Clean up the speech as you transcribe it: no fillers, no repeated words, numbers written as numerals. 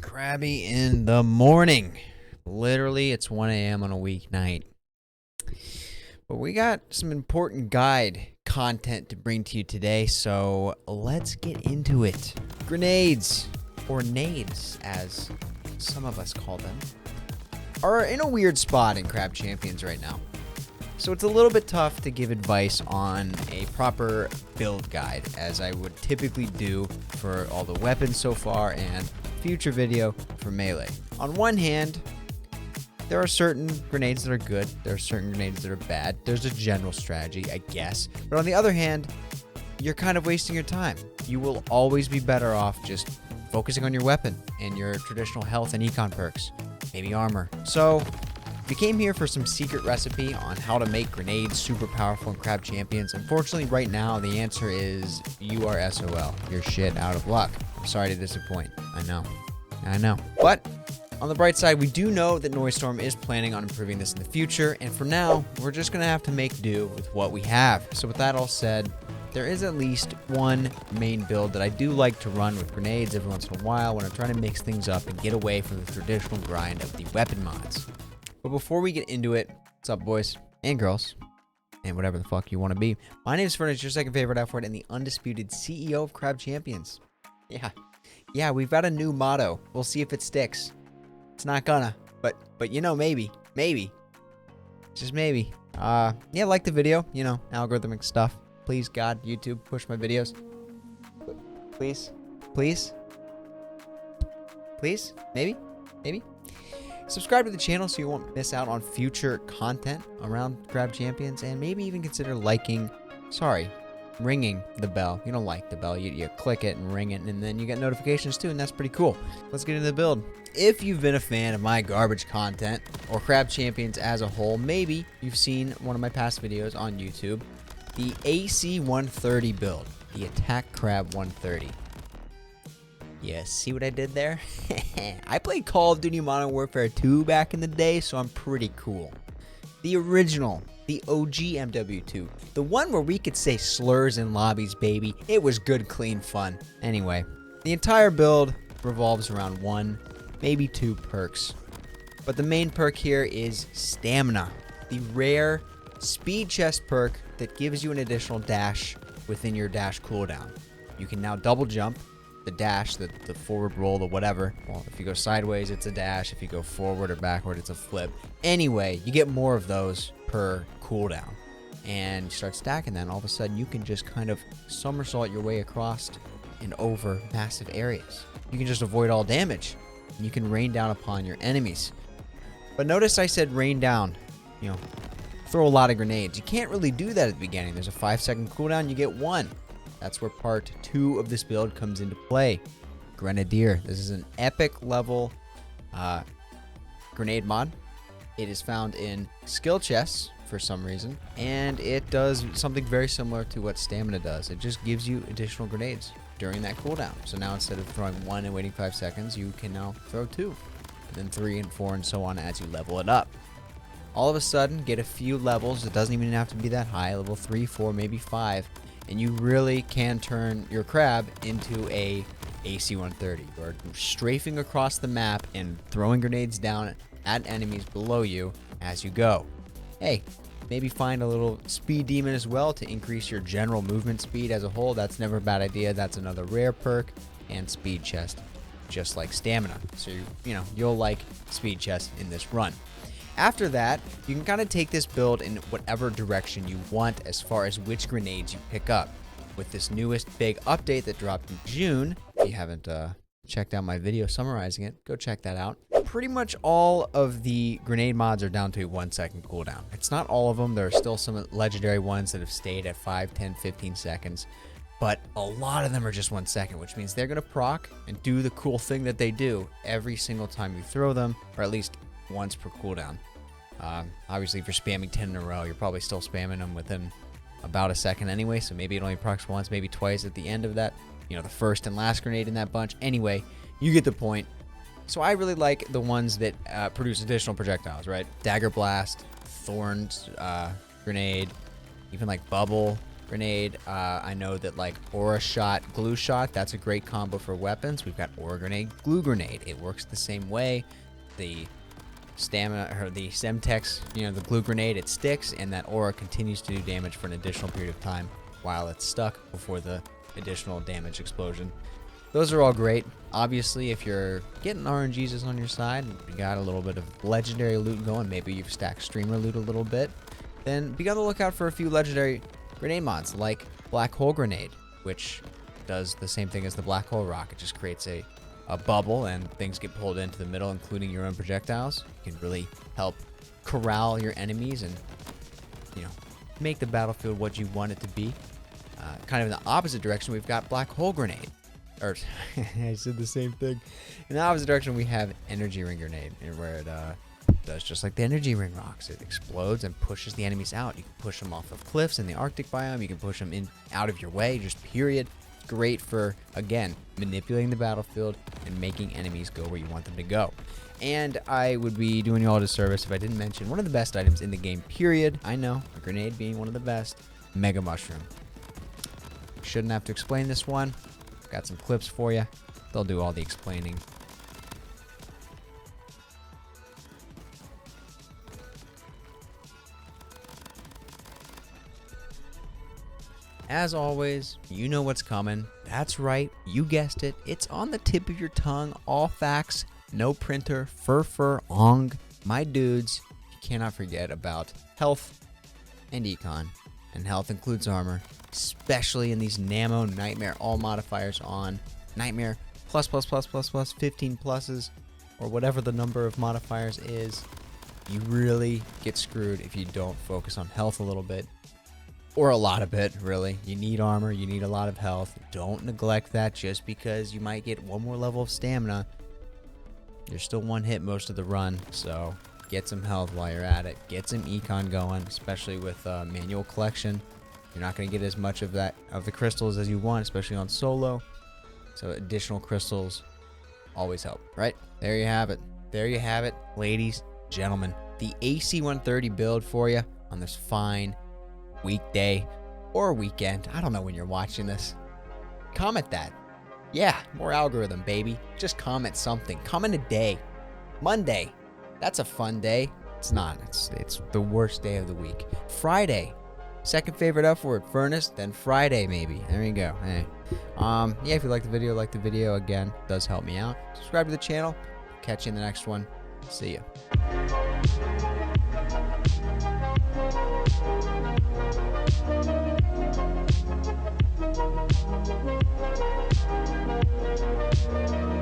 Crabby in the morning. Literally, it's 1 a.m. on a weeknight. But we got some important guide content to bring to you today, so let's get into it. Grenades, or nades, as some of us call them, are in a weird spot in Crab Champions right now. So it's a little bit tough to give advice on a proper build guide, as I would typically do for all the weapons so far and future video for melee. On one hand, there are certain grenades that are good, there are certain grenades that are bad. There's a general strategy, I guess. But on the other hand, you're kind of wasting your time. You will always be better off just focusing on your weapon and your traditional health and econ perks, maybe armor. So if you came here for some secret recipe on how to make grenades super powerful in Crab Champions, unfortunately right now the answer is you are SOL. You're shit out of luck. I'm sorry to disappoint. I know. But on the bright side, we do know that Noisestorm is planning on improving this in the future, and for now, we're just going to have to make do with what we have. So with that all said, there is at least one main build that I do like to run with grenades every once in a while when I'm trying to mix things up and get away from the traditional grind of the weapon mods. But before we get into it, what's up, boys and girls, and whatever the fuck you want to be? My name is Furnace, your second favorite F-word, and the undisputed CEO of Crab Champions. Yeah, we've got a new motto. We'll see if it sticks. It's not gonna, but you know, maybe, just maybe. Yeah, like the video, you know, algorithmic stuff. Please, God, YouTube, push my videos. Please, maybe. Subscribe to the channel so you won't miss out on future content around Crab Champions, and maybe even consider ringing the bell. You don't like the bell, you click it and ring it, and then you get notifications too, and that's pretty cool. Let's get into the build. If you've been a fan of my garbage content, or Crab Champions as a whole, maybe you've seen one of my past videos on YouTube, the AC 130 build, the Attack Crab 130. Yeah, see what I did there? I played Call of Duty Modern Warfare 2 back in the day, so I'm pretty cool. The original, the OG MW2, the one where we could say slurs in lobbies, baby. It was good, clean fun. Anyway, the entire build revolves around one, maybe two perks. But the main perk here is Stamina, the rare speed chest perk that gives you an additional dash within your dash cooldown. You can now double jump. The dash, the forward roll, the whatever. Well, if you go sideways, it's a dash. If you go forward or backward, it's a flip. Anyway, you get more of those per cooldown. And you start stacking that, and all of a sudden, you can just kind of somersault your way across and over massive areas. You can just avoid all damage. And you can rain down upon your enemies. But notice I said rain down. You know, throw a lot of grenades. You can't really do that at the beginning. There's a 5-second cooldown. You get one. That's where part 2 of this build comes into play. Grenadier. This is an epic level grenade mod. It is found in skill chests for some reason, and it does something very similar to what Stamina does. It just gives you additional grenades during that cooldown. So now instead of throwing 1 and waiting 5 seconds, you can now throw 2, and then 3 and 4 and so on as you level it up. All of a sudden, get a few levels. It doesn't even have to be that high. Level 3, 4, maybe 5. And you really can turn your crab into a AC 130. You're strafing across the map and throwing grenades down at enemies below you as you go. Hey, maybe find a little speed demon as well to increase your general movement speed as a whole. That's never a bad idea. That's another rare perk. And speed chest, just like Stamina. So, you'll like speed chest in this run. After that, you can kind of take this build in whatever direction you want as far as which grenades you pick up. With this newest big update that dropped in June, if you haven't checked out my video summarizing it, go check that out. Pretty much all of the grenade mods are down to a 1-second cooldown. It's not all of them. There are still some legendary ones that have stayed at 5, 10, 15 seconds. But a lot of them are just 1 second, which means they're going to proc and do the cool thing that they do every single time you throw them, or at least once per cooldown. Obviously, if you're spamming 10 in a row, you're probably still spamming them within about a second anyway, so maybe it only procs once, maybe twice at the end of that, the first and last grenade in that bunch. Anyway, you get the point. So I really like the ones that produce additional projectiles, right? Dagger Blast, Thorns, Grenade, even like Bubble, grenade. I know that like aura shot, glue shot, that's a great combo for weapons. We've got aura grenade, glue grenade. It works the same way. The stamina or the Semtex, you know, the glue grenade, it sticks, and that aura continues to do damage for an additional period of time while it's stuck before the additional damage explosion. Those are all great. Obviously, if you're getting RNGs on your side, you got a little bit of legendary loot going, maybe you've stacked streamer loot a little bit, then be on the lookout for a few legendary grenade mods like Black Hole Grenade, which does the same thing as the Black Hole Rock. It just creates a bubble and things get pulled into the middle, including your own projectiles. You can really help corral your enemies and, you know, make the battlefield what you want it to be. Kind of in the opposite direction, we've got Black Hole Grenade. Or, I said the same thing. In the opposite direction, we have Energy Ring Grenade, where it does just like the Energy Ring rocks. It explodes and pushes the enemies out. You can push them off of cliffs in the Arctic biome. You can push them out of your way, just period. Great for, again, manipulating the battlefield and making enemies go where you want them to go. And I would be doing you all a disservice if I didn't mention one of the best items in the game, period. I know, a grenade being one of the best. Mega Mushroom. Shouldn't have to explain this one. Got some clips for you. They'll do all the explaining. As always, you know what's coming. That's right, you guessed it. It's on the tip of your tongue. All facts, no printer, fur, ong. My dudes, you cannot forget about health and econ. And health includes armor, especially in these Namo Nightmare all modifiers on Nightmare plus 15 pluses, or whatever the number of modifiers is. You really get screwed if you don't focus on health a little bit. Or a lot of it, really. You need armor, you need a lot of health. Don't neglect that just because you might get one more level of stamina. You're still one hit most of the run, so get some health while you're at it. Get some econ going, especially with manual collection. You're not going to get as much of the crystals as you want, especially on solo. So additional crystals always help, right? There you have it. There you have it, ladies, gentlemen. The AC-130 build for you on this fine weekday or weekend. I don't know when you're watching this. Comment that. Yeah, more algorithm, baby. Just comment something. Comment a day. Monday. That's a fun day. It's not. It's the worst day of the week. Friday. Second favorite upward. Furnace, then Friday maybe. There you go. Hey. Yeah, if you like the video, again, it does help me out. Subscribe to the channel. Catch you in the next one. See ya.